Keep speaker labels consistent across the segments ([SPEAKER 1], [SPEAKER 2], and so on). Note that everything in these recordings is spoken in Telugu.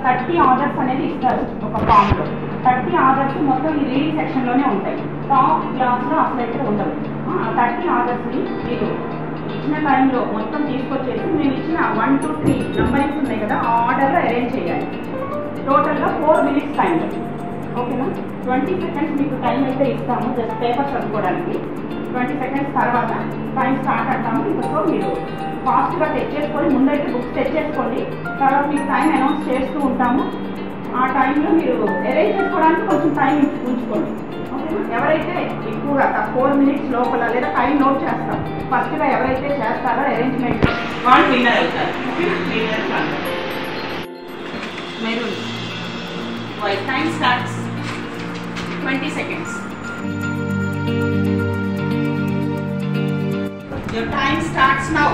[SPEAKER 1] 30 ఆర్డర్స్ అనేది ఇస్తారు ఒక ఫామ్లో. 30 ఆర్డర్స్ మొత్తం ఈ రీడింగ్ సెక్షన్లోనే ఉంటాయి. టాప్ క్లాస్లో అసలైతే ఉండవు. ఆ 30 ఆర్డర్స్ని మీరు ఇచ్చిన టైంలో మొత్తం తీసుకొచ్చేసి మేము ఇచ్చిన 1 to 3 నంబరింగ్స్ ఉన్నాయి కదా, ఆ ఆర్డర్లో అరేంజ్ చేయాలి. టోటల్గా 4 minutes టైంలో. ఓకేనా? 20 seconds మీకు టైం అయితే ఇస్తాము జస్ట్ పేపర్ చదువుకోవడానికి. 20 seconds తర్వాత టైం స్టార్ట్ అంటాము. ఇప్పుడు మీరు ఫాస్ట్గా తెచ్చేసుకొని ముందైతే బుక్స్ తెచ్చేసుకోండి. తర్వాత మీకు టైం అనౌన్స్ చేస్తూ ఉంటాము. ఆ టైంలో మీరు అరేంజ్ చేసుకోవడానికి కొంచెం టైం ఉంచుకోండి. ఓకేనా? ఎవరైతే ఎక్కువగా 4 minutes లోపల లేదా టైం నోట్ చేస్తాం ఫస్ట్గా ఎవరైతే చేస్తారో అరేంజ్మెంట్ వాళ్ళు విన్నర్ అవుతారు. Maroon white. Time starts 20 seconds. Your time starts now.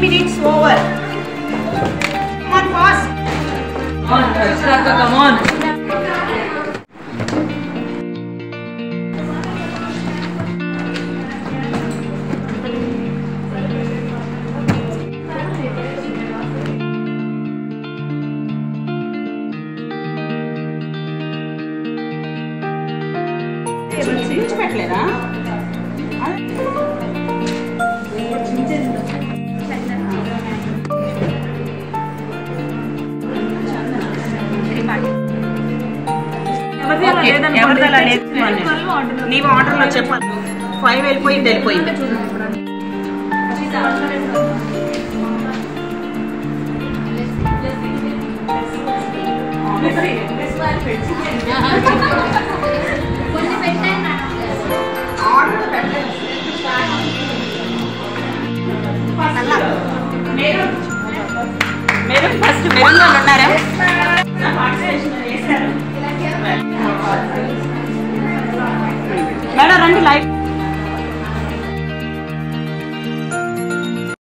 [SPEAKER 1] Minutes over. Come on, fast.
[SPEAKER 2] Come on, Shraka, come on.
[SPEAKER 1] పెట్టలేదా? నీవు ఆర్డర్లో చెప్పాలి. 5 వెళ్ళిపోయింది. Maroon first. మెరూన్ వాళ్ళు ఉన్నారా? మేడం రండి లైవ్.